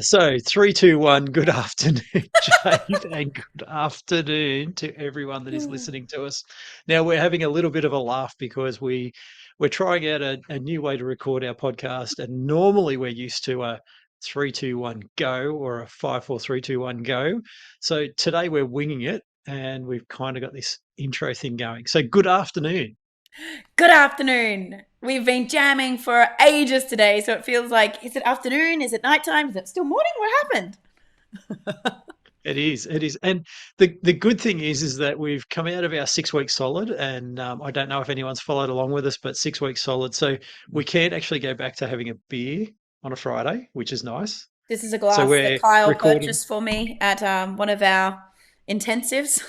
So 3, 2, 1. Good afternoon, Jade, and good afternoon to everyone that is listening to us. Now we're having a little bit of a laugh because we're trying out a new way to record our podcast, and normally we're used to a 3, 2, 1, go, or a 5, 4, 3, 2, 1, go. So today we're winging it, and we've kind of got this intro thing going. So good afternoon. Good afternoon. We've been jamming for ages today, so it feels like, is it afternoon? Is it nighttime? Is it still morning? What happened? It is, it is, and the good thing is that we've come out of our 6 week solid, and I don't know if anyone's followed along with us, but 6 weeks solid, so we can't actually go back to having a beer on a Friday, which is nice. This is a So glass that we're Kyle recording. purchased for me at one of our intensives.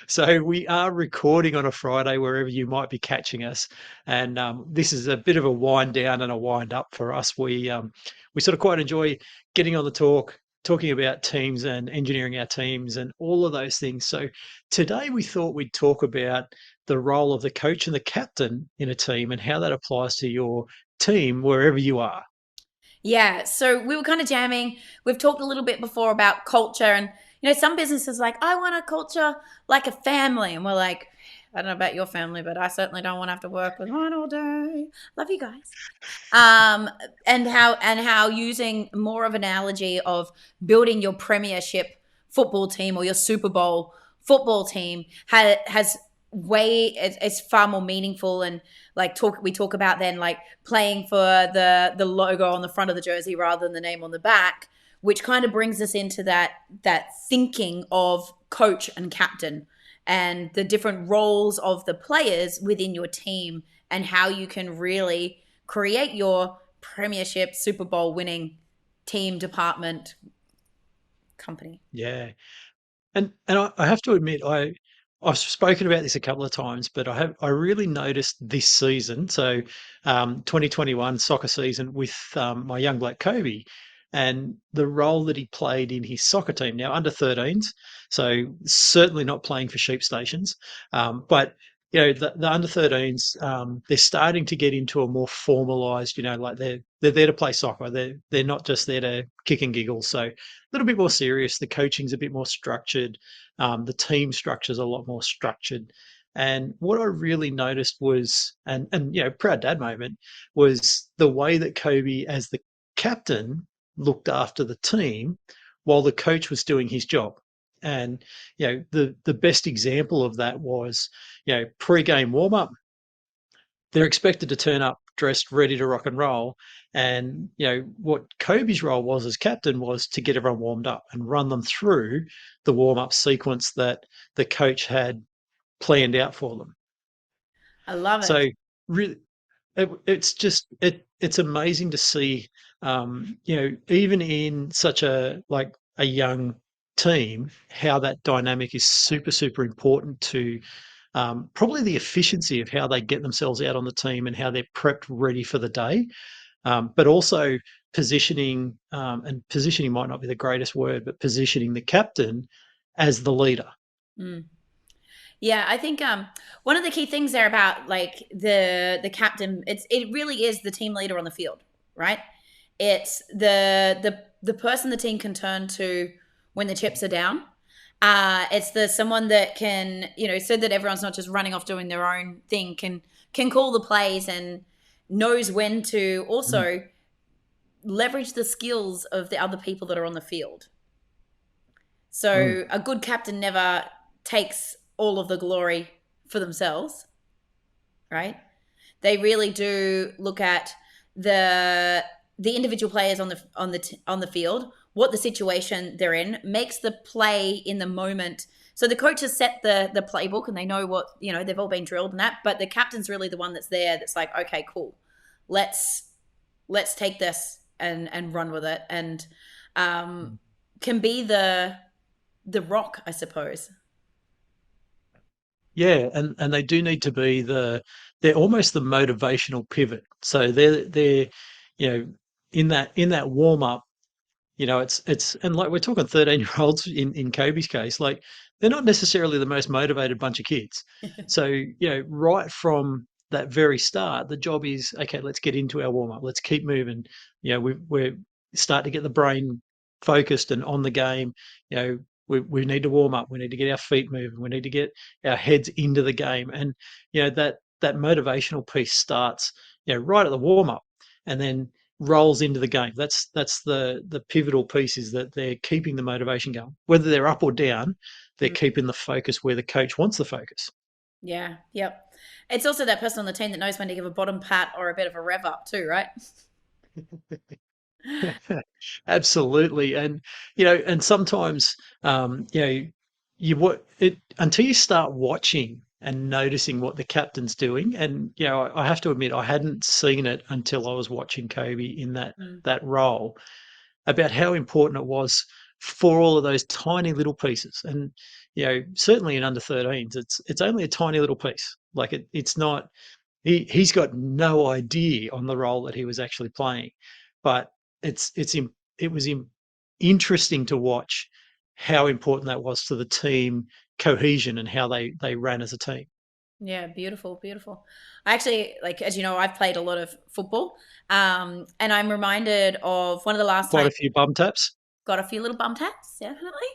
So we are recording on a Friday wherever you might be catching us, and this is a bit of a wind down and a wind up for us. We sort of quite enjoy getting on the talking about teams and engineering our teams and all of those things. So today we thought we'd talk about the role of the coach and the captain in a team and how that applies to your team wherever you are. Yeah, so we were kind of jamming. We've talked a little bit before about culture, and some businesses like, I want a culture like a family, and we're like, I don't know about your family, but I certainly don't want to have to work with mine all day. Love you guys. And how using more of an analogy of building your Premiership football team or your Super Bowl football team has way it's far more meaningful, and like we talk about then like playing for the logo on the front of the jersey rather than the name on the back, which kind of brings us into that thinking of coach and captain and the different roles of the players within your team, and how you can really create your Premiership Super Bowl winning team, department, company. Yeah, and I have to admit, I've spoken about this a couple of times, but I really noticed this season, so 2021 soccer season with my young black Kobe, and the role that he played in his soccer team. Now under 13s, so certainly not playing for sheep stations, but the under 13s, they're starting to get into a more formalized, like they're there to play soccer. They're not just there to kick and giggle. So a little bit more serious. The coaching's a bit more structured. The team structure's a lot more structured. And what I really noticed was, and proud dad moment, was the way that Kobe, as the captain, looked after the team while the coach was doing his job. And the best example of that was, pre-game warm-up. They're expected to turn up dressed, ready to rock and roll. And what Kobe's role was as captain was to get everyone warmed up and run them through the warm-up sequence that the coach had planned out for them. I love it. So really, it's amazing to see, even in such a young team, how that dynamic is super, super important to probably the efficiency of how they get themselves out on the team and how they're prepped ready for the day. But also positioning, and positioning might not be the greatest word, but positioning the captain as the leader. Mm. Yeah, I think one of the key things there about like the captain, it really is the team leader on the field, right? It's the person the team can turn to when the chips are down. It's the someone that can, so that everyone's not just running off doing their own thing, can call the plays and knows when to Mm. also leverage the skills of the other people that are on the field. Mm. So a good captain never takes all of the glory for themselves, right? They really do look at the individual players on the field, what the situation they're in, makes the play in the moment. So the coaches set the playbook and they know what, they've all been drilled and that, but the captain's really the one that's there that's like, okay, cool. Let's take this and run with it, and can be the rock, I suppose. Yeah, and they do need to be they're almost the motivational pivot. So they're you know in that warm up, it's and like we're talking 13-year-olds in Kobe's case, like they're not necessarily the most motivated bunch of kids. So, right from that very start, the job is, okay, let's get into our warm up. Let's keep moving. We're starting to get the brain focused and on the game. You know, we need to warm up. We need to get our feet moving. We need to get our heads into the game. And, that motivational piece starts, right at the warm up and then rolls into the game. That's the pivotal piece, is that they're keeping the motivation going. Whether they're up or down, they're Mm. keeping the focus where the coach wants the focus. Yeah, yep. It's also that person on the team that knows when to give a bottom pat or a bit of a rev up too, right? Absolutely, and sometimes, you what it until you start watching and noticing what the captain's doing, and I have to admit I hadn't seen it until I was watching Kobe in Mm. that role, about how important it was for all of those tiny little pieces. And certainly in under 13s, it's only a tiny little piece. Like it's not, he's got no idea on the role that he was actually playing, but it was interesting to watch how important that was to the team cohesion and how they ran as a team. Yeah, beautiful, beautiful. I actually, like, as you know, I've played a lot of football, and I'm reminded of one of the last Quite times a few bum taps. got a few little bum taps, definitely.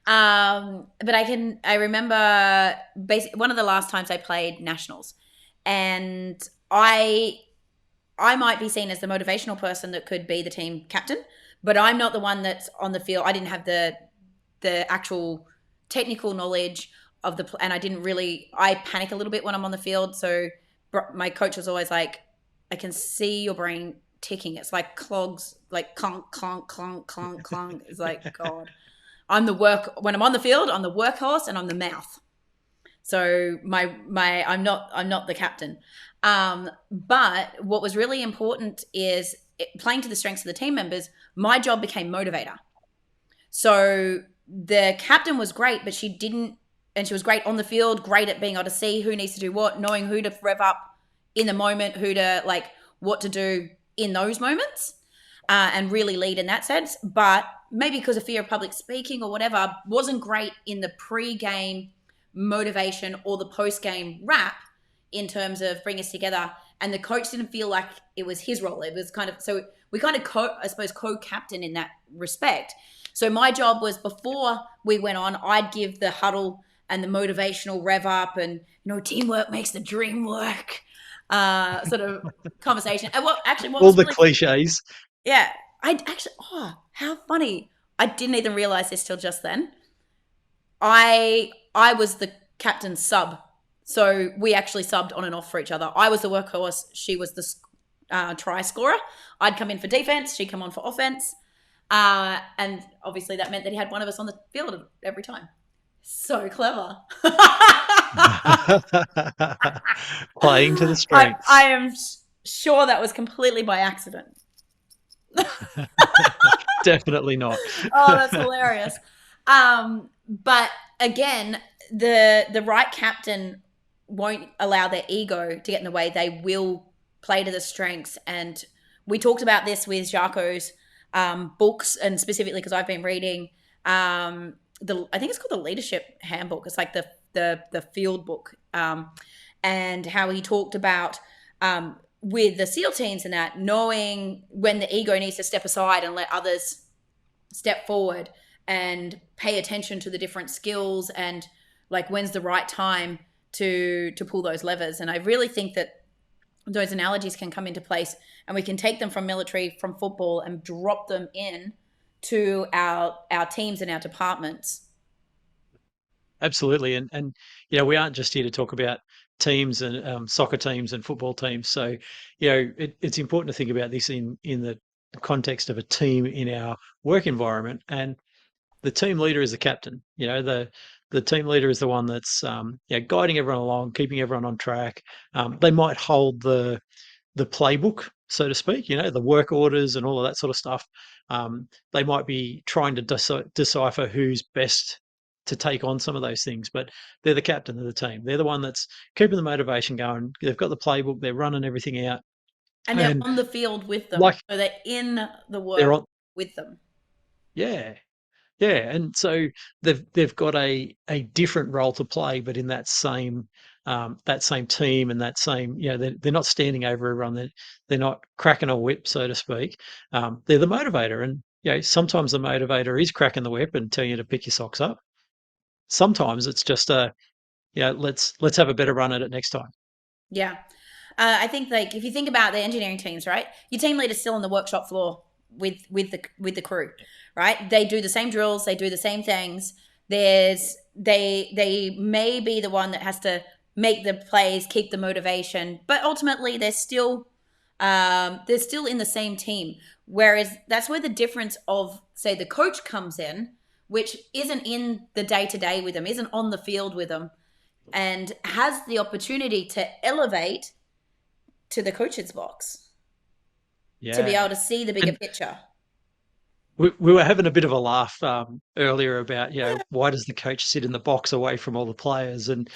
But I remember basically one of the last times I played nationals, and I might be seen as the motivational person that could be the team captain, but I'm not the one that's on the field. I didn't have the actual technical knowledge of and I didn't really. I panic a little bit when I'm on the field, so my coach was always like, "I can see your brain ticking. It's like clogs, like clunk, clunk, clunk, clunk, clunk." It's like, God, I'm the work when I'm on the field. I'm the workhorse and I'm the mouth. So I'm not the captain. But what was really important is playing to the strengths of the team members. My job became motivator. So the captain was great, but she didn't, and she was great on the field, great at being able to see who needs to do what, knowing who to rev up in the moment, who to like, what to do in those moments, and really lead in that sense. But maybe because of fear of public speaking or whatever, wasn't great in the pre-game motivation or the post-game wrap in terms of bring us together. And the coach didn't feel like it was his role. It was kind of, so we kind of co-captain in that respect. So my job was, before we went on, I'd give the huddle and the motivational rev up and, teamwork makes the dream work, sort of conversation. And what All was the really, cliches. yeah, I actually, how funny. I didn't even realize this till just then. I was the captain's sub, so we actually subbed on and off for each other. I was the workhorse. She was the try scorer. I'd come in for defense. She'd come on for offense. And obviously that meant that he had one of us on the field every time. So clever. Playing to the I strengths. am sure that was completely by accident. Definitely not. Oh, that's hilarious. But again, the right captain won't allow their ego to get in the way. They will play to the strengths. And we talked about this with Jaco's books, and specifically because I've been reading I think it's called the Leadership Handbook. It's like the field book, and how he talked about with the SEAL teams and that, knowing when the ego needs to step aside and let others step forward and pay attention to the different skills, and like when's the right time to pull those levers. And I really think that those analogies can come into place, and we can take them from military, from football, and drop them in to our teams and our departments. Absolutely, and we aren't just here to talk about teams and soccer teams and football teams. So it's important to think about this in the context of a team in our work environment. And the team leader is the captain. The team leader is the one that's guiding everyone along, keeping everyone on track. They might hold the playbook, so to speak, the work orders and all of that sort of stuff. They might be trying to decipher who's best to take on some of those things, but they're the captain of the team. They're the one that's keeping the motivation going. They've got the playbook. They're running everything out, And they're and on the field with them. like So they're in the they're work on. with them. Yeah, Yeah, and so they've got a different role to play, but in that same team and that same, they're not standing over everyone. They're not cracking a whip, so to speak. They're the motivator, and sometimes the motivator is cracking the whip and telling you to pick your socks up. Sometimes it's just let's have a better run at it next time. Yeah. I think like if you think about the engineering teams, right? Your team leader's still on the workshop floor with the crew, right? They do the same drills, they do the same things. They may be the one that has to make the plays, keep the motivation, but ultimately they're still in the same team. Whereas that's where the difference of say the coach comes in, which isn't in the day to day with them, isn't on the field with them, and has the opportunity to elevate to the coach's box to be able Yeah, to see the bigger and picture. we were having a bit of a laugh earlier about, why does the coach sit in the box away from all the players? And,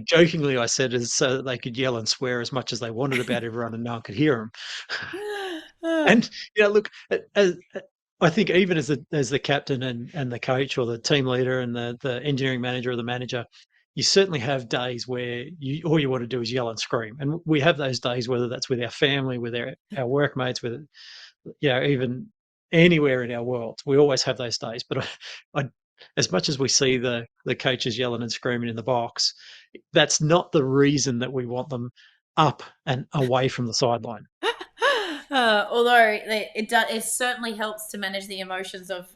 jokingly I said is so that they could yell and swear as much as they wanted about everyone and no one could hear them. And, look, I think even as the captain and the coach or the team leader and the engineering manager or the manager, you certainly have days where all you want to do is yell and scream. And we have those days, whether that's with our family, with our workmates, with even anywhere in our world, we always have those days. But as much as we see the coaches yelling and screaming in the box, that's not the reason that we want them up and away from the sideline. Although it certainly helps to manage the emotions of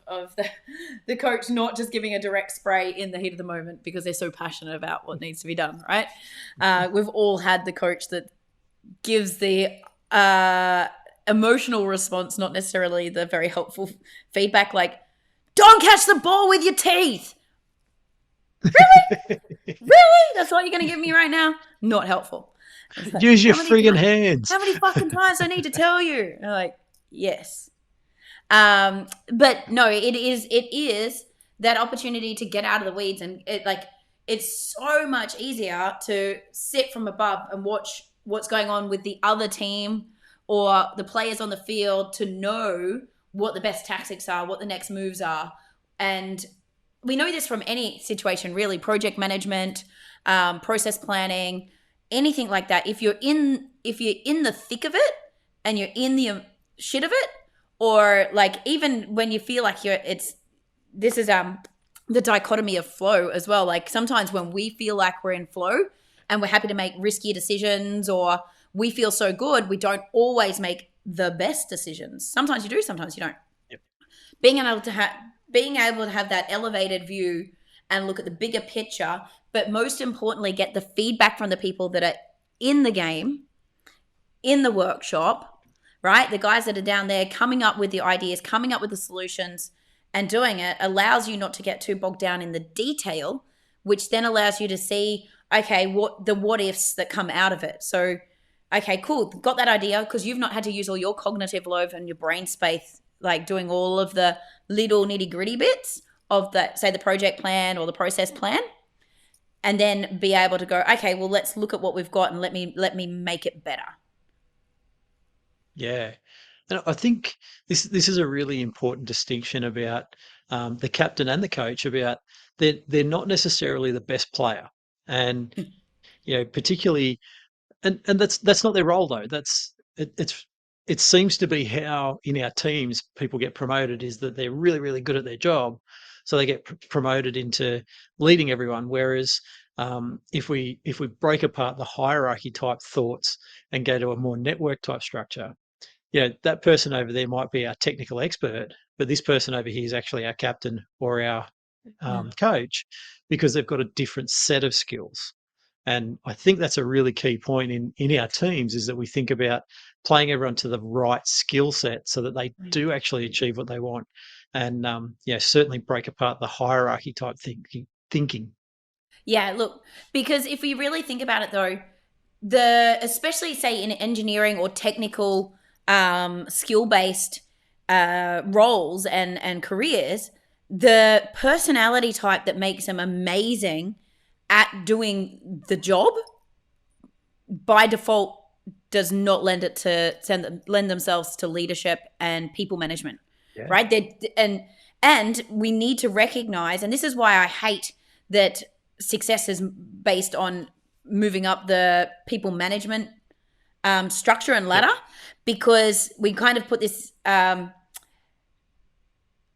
the coach not just giving a direct spray in the heat of the moment because they're so passionate about what needs to be done, right? We've all had the coach that gives the emotional response, not necessarily the very helpful feedback, like, don't catch the ball with your teeth. Really? That's what you're going to give me right now? Not helpful. Like, Use your friggin' hands. how many fucking times I need to tell you? And like, yes. But no, it is that opportunity to get out of the weeds, and it's so much easier to sit from above and watch what's going on with the other team or the players on the field to know what the best tactics are, what the next moves are. And we know this from any situation, really, project management, process planning, anything like that. If you're in the thick of it and you're in the shit of it, or like even when you feel like this is the dichotomy of flow as well. Like sometimes when we feel like we're in flow and we're happy to make risky decisions, or we feel so good, we don't always make the best decisions. Sometimes you do, sometimes you don't. Yep. Being able to have that elevated view and look at the bigger picture, but most importantly, get the feedback from the people that are in the game, in the workshop, right? The guys that are down there coming up with the ideas, coming up with the solutions, and doing it allows you not to get too bogged down in the detail, which then allows you to see, okay, what ifs that come out of it. So, okay, cool, got that idea, because you've not had to use all your cognitive load and your brain space, like doing all of the little nitty gritty bits of that, say the project plan or the process plan, and then be able to go, okay, well, let's look at what we've got and let me make it better. Yeah. And I think this is a really important distinction about the captain and the coach, about they're not necessarily the best player. And particularly, and that's not their role though. It seems to be how in our teams people get promoted, is that they're really, really good at their job, so they get promoted into leading everyone. Whereas if we break apart the hierarchy type thoughts and go to a more network type structure, that person over there might be our technical expert, but this person over here is actually our captain or our coach, because they've got a different set of skills. And I think that's a really key point in our teams, is that we think about playing everyone to the right skill set so that they do actually achieve what they want. And certainly break apart the hierarchy type thinking. Yeah, look, because if we really think about it though, especially say in engineering or technical skill based roles and careers, the personality type that makes them amazing at doing the job by default does not lend themselves to leadership and people management, Yeah. right? And And we need to recognize, and this is why I hate that success is based on moving up the people management structure and Yep. ladder, because we kind of put this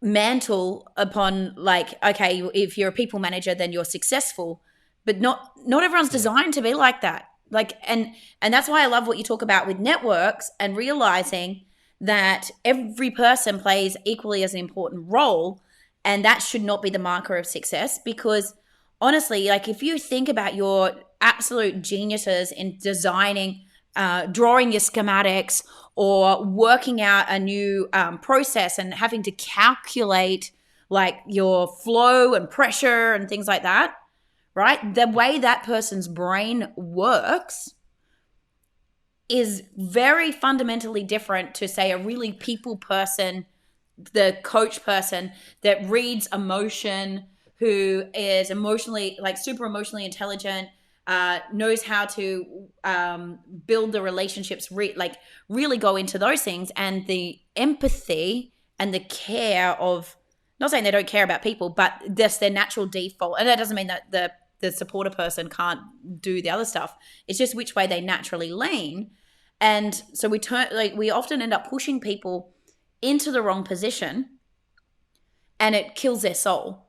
mantle upon, like, okay, if you're a people manager, then you're successful, but not everyone's Yeah. designed to be like that. Like, and that's why I love what you talk about with networks and realizing that every person plays equally as an important role, and that should not be the marker of success. Because honestly, like, if you think about your absolute geniuses in designing, drawing your schematics, or working out a new process and having to calculate like your flow and pressure and things like that, right? The way that person's brain works is very fundamentally different to, say, a really people person, the coach person that reads emotion, who is emotionally, like, super emotionally intelligent, knows how to build the relationships, like really go into those things, and the empathy and the care of, not saying they don't care about people, but that's their natural default. And that doesn't mean that the supporter person can't do the other stuff. It's just which way they naturally lean. And so we often end up pushing people into the wrong position, and it kills their soul,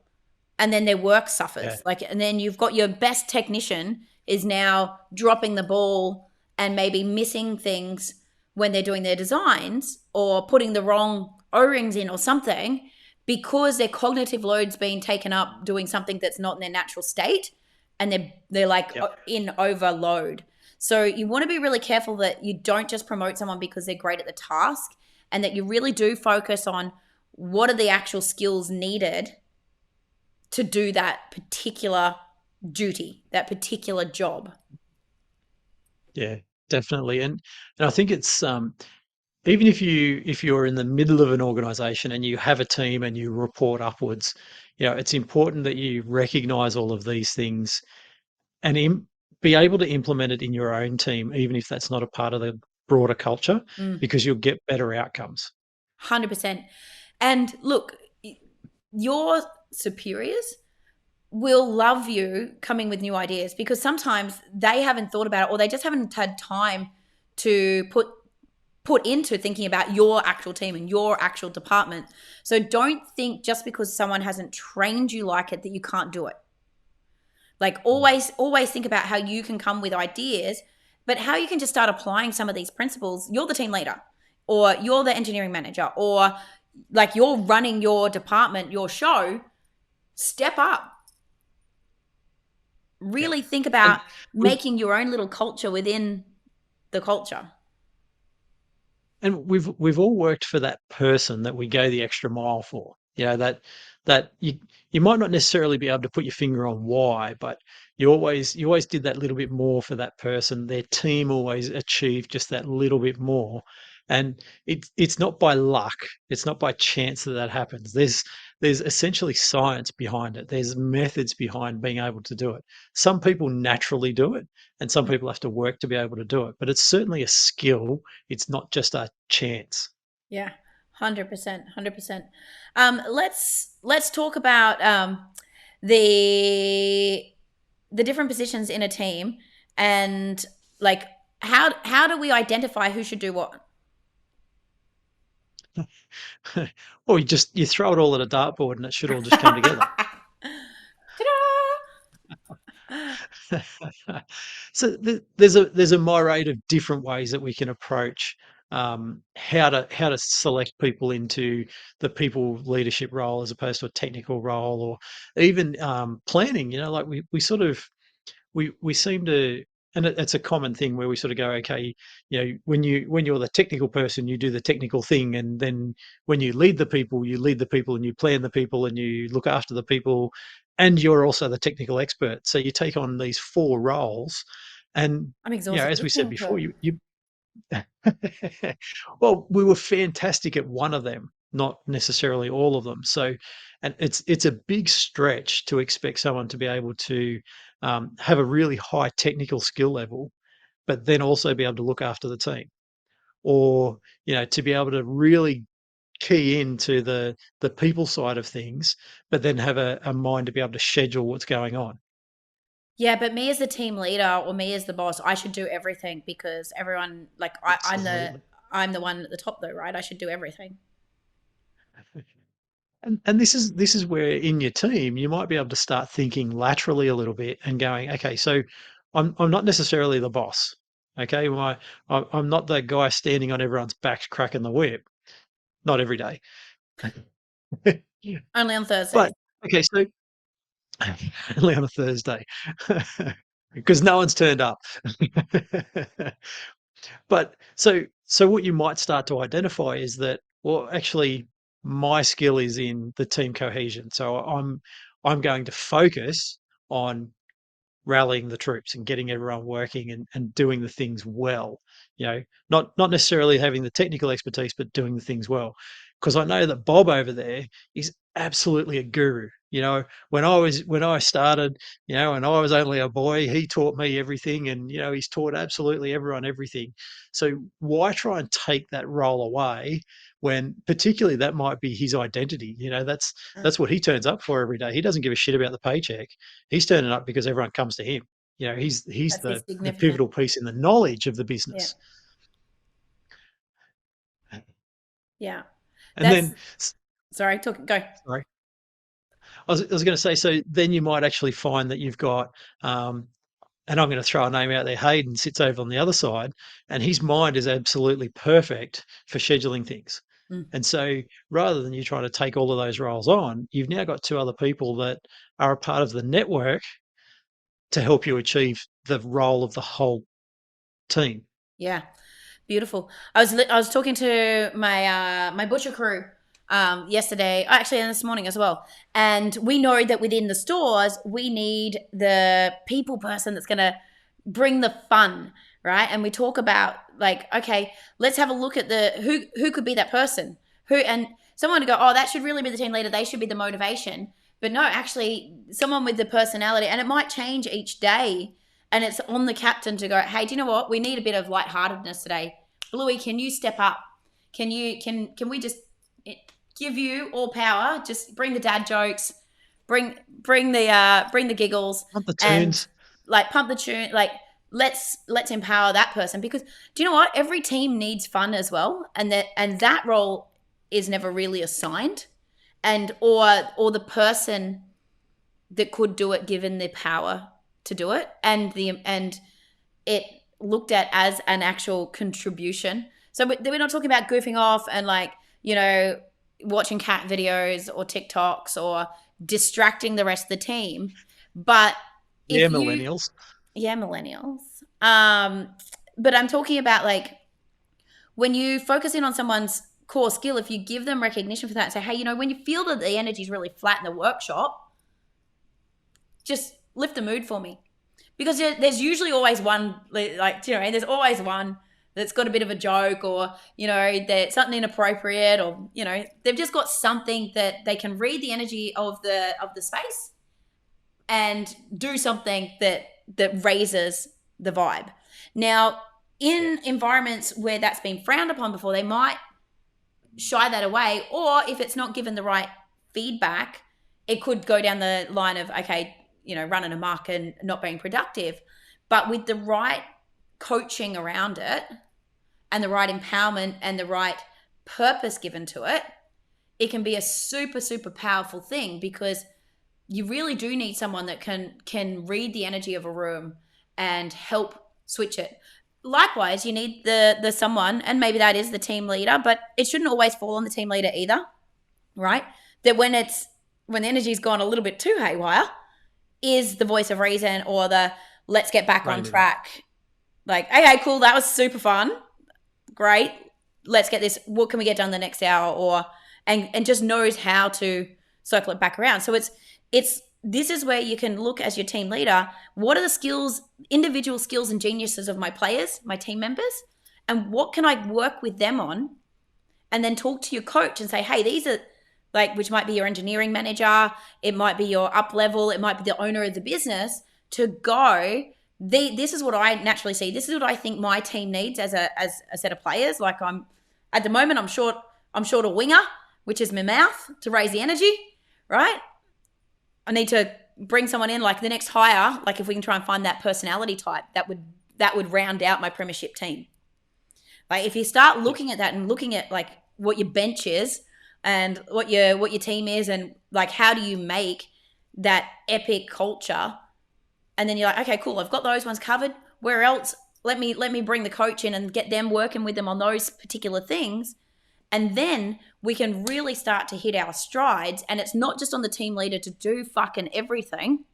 and then their work Yeah. suffers. Like, and then you've got your best technician is now dropping the ball and maybe missing things when they're doing their designs, or putting the wrong O-rings in or something, because their cognitive load's being taken up doing something that's not in their natural state, and they're like Yep. in overload. So you want to be really careful that you don't just promote someone because they're great at the task, and that you really do focus on what are the actual skills needed to do that particular duty, that particular job. Yeah, definitely. And I think it's even if you're in the middle of an organization and you have a team and you report upwards, it's important that you recognize all of these things and be able to implement it in your own team, even if that's not a part of the broader culture, Mm, because you'll get better outcomes. 100%. And look, your superiors will love you coming with new ideas, because sometimes they haven't thought about it, or they just haven't had time to put into thinking about your actual team and your actual department. So don't think just because someone hasn't trained you like it that you can't do it. Like, always think about how you can come with ideas, but how you can just start applying some of these principles. You're the team leader, or you're the engineering manager, or like you're running your department, your show. Step up. Yep. Really think And about we've making your own little culture within the culture. we've all worked for that person that we go the extra mile for. That you might not necessarily be able to put your finger on why, but you always did that little bit more for that person. Their team always achieved just that little bit more. And it's not by luck, it's not by chance that that happens. There's essentially science behind it. There's methods behind being able to do it. Some people naturally do it, and some people have to work to be able to do it. But it's certainly a skill, it's not just a chance. Yeah, 100%, 100%. Let's talk about the the different positions in a team, and like, how do we identify who should do what? Or you throw it all at a dartboard and it should all just come together. So there's a myriad of different ways that we can approach how to select people into the people leadership role as opposed to a technical role, or even planning. Like we sort of we seem to, and it's a common thing where we sort of go, okay, when you're the technical person, you do the technical thing, and then when you lead the people, you lead the people, and you plan the people, and you look after the people, and you're also the technical expert. So you take on these four roles, and I'm exhausted as we said listening to before, it. you well, we were fantastic at one of them, not necessarily all of them. So, and it's a big stretch to expect someone to be able to have a really high technical skill level, but then also be able to look after the team, or to be able to really key into the people side of things, but then have a mind to be able to schedule what's going on. Yeah, but me as the team leader or me as the boss, I should do everything because everyone like Absolutely. I'm the one at the top though, right? I should do everything. And this is where in your team you might be able to start thinking laterally a little bit and going, okay, so I'm not necessarily the boss. Okay, I'm not the guy standing on everyone's back cracking the whip. Not every day. Only on Thursdays. But okay, so only on a Thursday because no one's turned up. But so what you might start to identify is that, well, actually, my skill is in the team cohesion. So I'm going to focus on rallying the troops and getting everyone working and doing the things well. You know, not necessarily having the technical expertise, but doing the things well. Because I know that Bob over there is absolutely a guru. You know, when I started, you know, and I was only a boy, he taught me everything, and you know, he's taught absolutely everyone everything. So why try and take that role away when, particularly, that might be his identity? You know, that's what he turns up for every day. He doesn't give a shit about the paycheck. He's turning up because everyone comes to him. You know, he's That's the the significant. pivotal piece in the knowledge of the Yeah. business. Yeah. And That's then, sorry, talk go. sorry, I was going to say, so then you might actually find that you've got, and I'm going to throw a name out there. Hayden sits over on the other side, and his mind is absolutely perfect for scheduling things. Mm. And so, rather than you trying to take all of those roles on, you've now got two other people that are a part of the network to help you achieve the role of the whole team. Yeah. Beautiful. I was talking to my butcher crew yesterday, actually, and this morning as well. And we know that within the stores, we need the people person that's going to bring the fun, right? And we talk about like, okay, let's have a look at the who could be that person, who and someone to go, oh, that should really be the team leader. They should be the motivation. But no, actually, someone with the personality, and it might change each day. And it's on the captain to go, hey, do you know what? We need a bit of lightheartedness today. Bluey, can you step up? Can we just give you all power? Just bring the dad jokes, bring the giggles, Not the and tunes. like pump the tune. Like let's empower that person because do you know what? Every team needs fun as well, and that role is never really assigned, and or the person that could do it given the power to do it, and it looked at as an actual contribution. So we're not talking about goofing off and like, you know, watching cat videos or TikToks or distracting the rest of the team. But Yeah, if you, millennials. yeah, millennials. But I'm talking about like when you focus in on someone's core skill, if you give them recognition for that and say, hey, you know, when you feel that the energy is really flat in the workshop, just lift the mood for me. Because there's usually always one, like, you know, there's always one that's got a bit of a joke or, you know, that something inappropriate or, you know, they've just got something that they can read the energy of the space and do something that raises the vibe. Now, in environments where that's been frowned upon before, they might shy that away, or if it's not given the right feedback, it could go down the line of, okay, you know, running amok and not being productive. But with the right coaching around it and the right empowerment and the right purpose given to it, it can be a super, super powerful thing because you really do need someone that can read the energy of a room and help switch it. Likewise, you need the someone, and maybe that is the team leader, but it shouldn't always fall on the team leader either, right? That when the energy's gone a little bit too haywire, is the voice of reason or the let's get back on track. Like, okay, cool, that was super fun. Great. Let's get this. What can we get done the next hour? Or and just knows how to circle it back around. So it's this is where you can look as your team leader. What are the skills, individual skills and geniuses of my players, my team members? And what can I work with them on? And then talk to your coach and say, hey, these are like, which might be your engineering manager, it might be your up level, it might be the owner of the business, to go, this is what I naturally see. This is what I think my team needs as a set of players. Like at the moment, I'm short I'm short a winger, which is my mouth, to raise the energy, right? I need to bring someone in, like the next hire, like if we can try and find that personality type, that would round out my premiership team. Like if you start looking at that and looking at like what your bench is and what your team is, and like how do you make that epic culture, and then you're like, okay, cool, I've got those ones covered. Where else? Let me bring the coach in and get them working with them on those particular things. And then we can really start to hit our strides. And it's not just on the team leader to do fucking everything.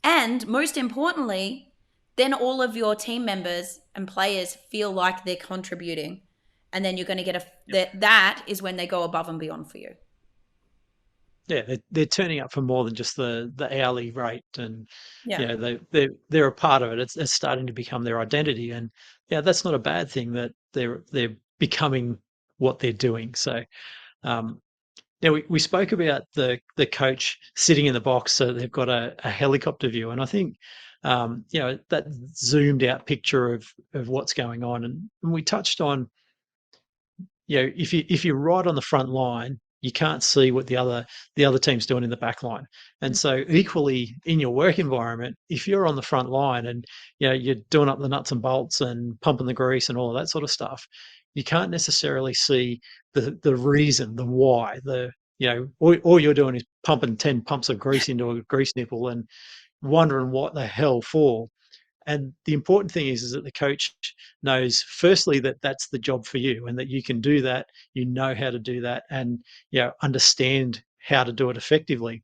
And most importantly, then all of your team members and players feel like they're contributing. And then you're going to get that is when they go above and beyond for you. Yeah, they're turning up for more than just the hourly rate, and Yeah. they're a part of it. It's starting to become their identity, and that's not a bad thing that they're becoming what they're doing. So now we spoke about the coach sitting in the box, so they've got a helicopter view, and I think that zoomed out picture of what's going on, and we touched on if you're right on the front line, you can't see what the other team's doing in the back line. And so equally in your work environment, if you're on the front line and you're doing up the nuts and bolts and pumping the grease and all of that sort of stuff, you can't necessarily see the reason, the why, all you're doing is pumping 10 pumps of grease into a grease nipple and wondering what the hell for. And the important thing is that the coach knows, firstly, that that's the job for you and that you can do that, you know how to do that, and understand how to do it effectively.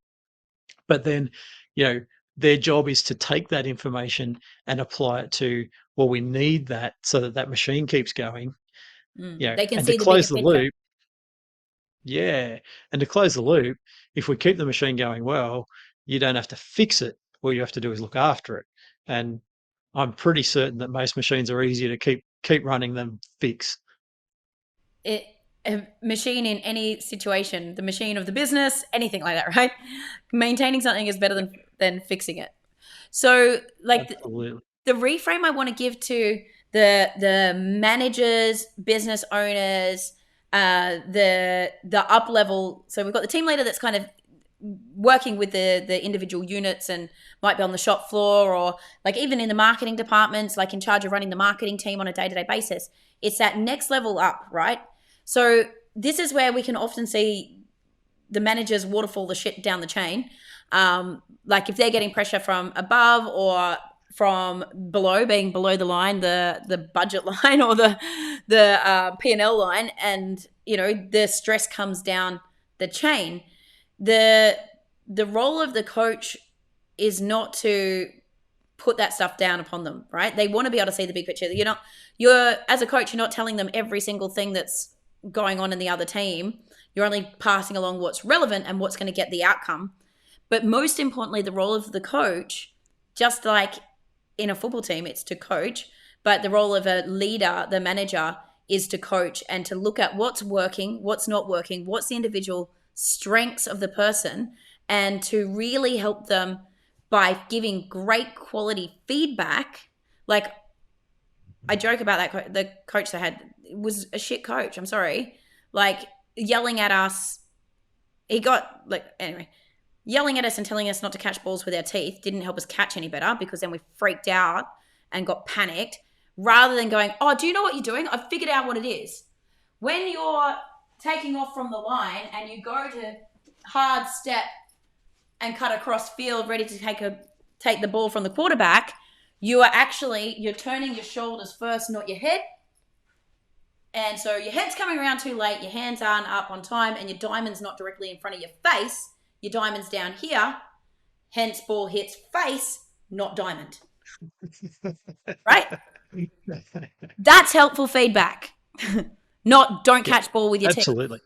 But then, their job is to take that information and apply it to, well, we need that so that that machine keeps going. They can And to see the bigger close the picture. loop, and to close the loop, if we keep the machine going well, you don't have to fix it. All you have to do is look after it. And I'm pretty certain that most machines are easier to keep running than fix. A machine in any situation, the machine of the business, anything like that, right? Maintaining something is better than fixing it. So, like the reframe I want to give to the managers, business owners, the up level. So we've got the team leader that's kind of working with the individual units and might be on the shop floor, or like even in the marketing departments, like in charge of running the marketing team on a day-to-day basis. It's that next level up, right? So this is where we can often see the managers waterfall the shit down the chain. Like if they're getting pressure from above or from below, being below the line, the budget line or the P&L line, and the stress comes down the chain. The role of the coach is not to put that stuff down upon them, right? They want to be able to see the big picture. You're as a coach, you're not telling them every single thing that's going on in the other team. You're only passing along what's relevant and what's going to get the outcome. But most importantly, the role of the coach, just like in a football team, it's to coach, but the role of a leader, the manager, is to coach and to look at what's working, what's not working, what's the individual strengths of the person, and to really help them by giving great quality feedback. Like I joke about that the coach I had was a shit coach. I'm sorry. Like yelling at us. He got yelling at us and telling us not to catch balls with our teeth didn't help us catch any better, because then we freaked out and got panicked, rather than going, oh, do you know what you're doing? I've figured out what it is. When you're taking off from the line and you go to hard step and cut across field ready to take the ball from the quarterback, you're turning your shoulders first, not your head. And so your head's coming around too late, your hands aren't up on time, and your diamond's not directly in front of your face. Your diamond's down here, hence ball hits face, not diamond. Right? That's helpful feedback. Not don't catch ball with your teeth. Absolutely.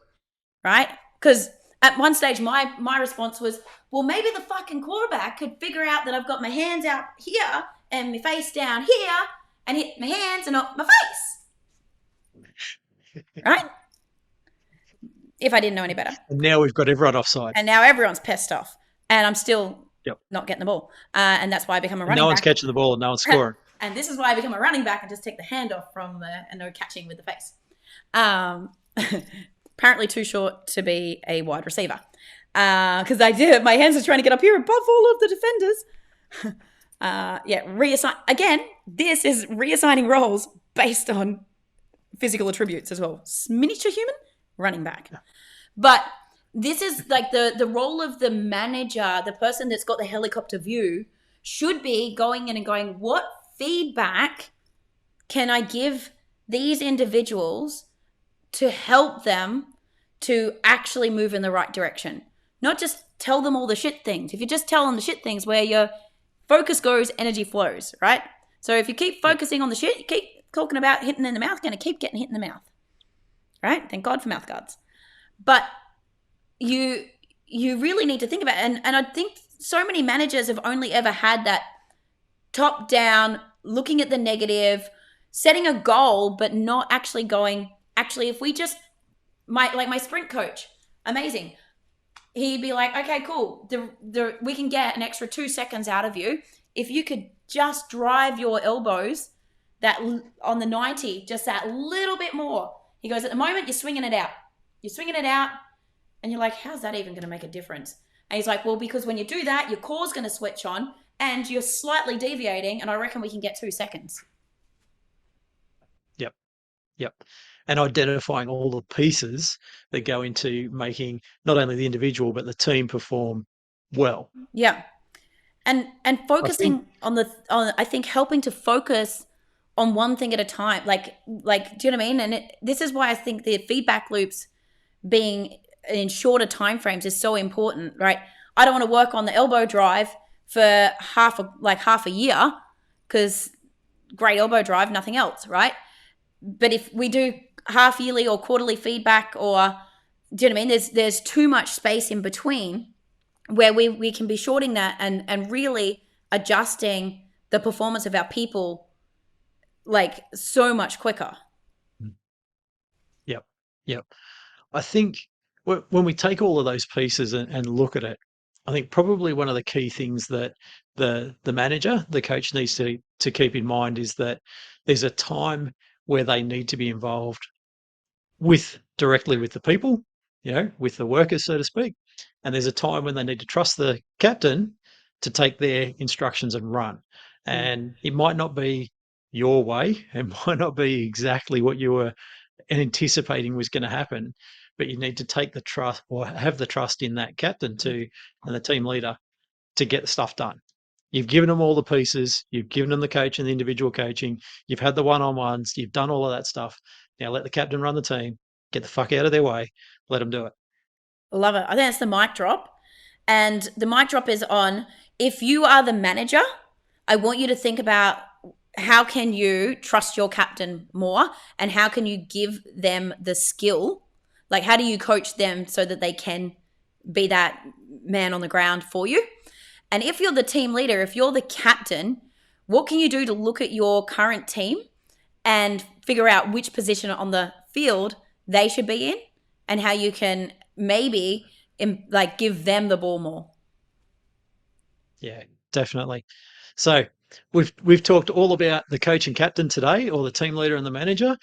Right? Because at one stage, my response was, well, maybe the fucking quarterback could figure out that I've got my hands out here and my face down here and hit my hands and not my face. Right? If I didn't know any better. And now we've got everyone offside. And now everyone's pissed off. And I'm still not getting the ball. And that's why I become a running back. No one's catching the ball and no one's scoring. And this is why I become a running back and just take the hand off from and no catching with the face. apparently too short to be a wide receiver. Because my hands are trying to get up here above all of the defenders. Again, this is reassigning roles based on physical attributes as well. Miniature human, running back. But this is like the role of the manager, the person that's got the helicopter view, should be going in and going, what feedback can I give these individuals to help them to actually move in the right direction? Not just tell them all the shit things. If you just tell them the shit things, where your focus goes, energy flows, right? So if you keep focusing on the shit, you keep talking about hitting in the mouth, going to keep getting hit in the mouth, right? Thank God for mouth guards. But you really need to think about it. And I think so many managers have only ever had that top down, looking at the negative, setting a goal, but not actually going, actually, if we just, my sprint coach, amazing. He'd be like, okay, cool. We can get an extra 2 seconds out of you. If you could just drive your elbows that on the 90, just that little bit more. He goes, at the moment, you're swinging it out. And you're like, how's that even going to make a difference? And he's like, well, because when you do that, your core's going to switch on and you're slightly deviating. And I reckon we can get 2 seconds. Yep. And identifying all the pieces that go into making not only the individual, but the team perform well. Yeah. And focusing on I think helping to focus on one thing at a time. Like, do you know what I mean? And this is why I think the feedback loops being in shorter time frames is so important, right? I don't want to work on the elbow drive for half a year, because great elbow drive, nothing else, right? But if we do half yearly or quarterly feedback, or do you know what I mean? There's too much space in between where we can be shorting that and really adjusting the performance of our people like so much quicker. Yep. I think when we take all of those pieces and look at it, I think probably one of the key things that the manager, the coach, needs to keep in mind is that there's a time where they need to be involved directly with the people, with the workers, so to speak. And there's a time when they need to trust the captain to take their instructions and run. And it might not be your way. It might not be exactly what you were anticipating was going to happen, but you need to take the trust, or have the trust in that captain and the team leader to get the stuff done. You've given them all the pieces. You've given them the coach and the individual coaching. You've had the one-on-ones. You've done all of that stuff. Now let the captain run the team. Get the fuck out of their way. Let them do it. Love it. I think that's the mic drop. And the mic drop is on, if you are the manager, I want you to think about how can you trust your captain more, and how can you give them the skill? Like, how do you coach them so that they can be that man on the ground for you? And if you're the team leader, if you're the captain, what can you do to look at your current team and figure out which position on the field they should be in, and how you can maybe give them the ball more? Yeah, definitely. So we've talked all about the coach and captain today, or the team leader and the manager.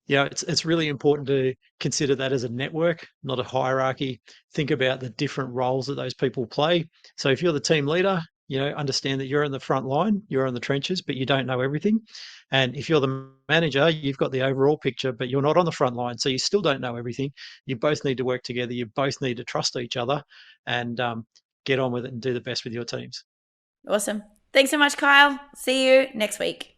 It's really important to consider that as a network, not a hierarchy. Think about the different roles that those people play. So if you're the team leader, understand that you're in the front line, you're in the trenches, but you don't know everything. And if you're the manager, you've got the overall picture, but you're not on the front line, so you still don't know everything. You both need to work together. You both need to trust each other and get on with it and do the best with your teams. Awesome. Thanks so much, Kyle. See you next week.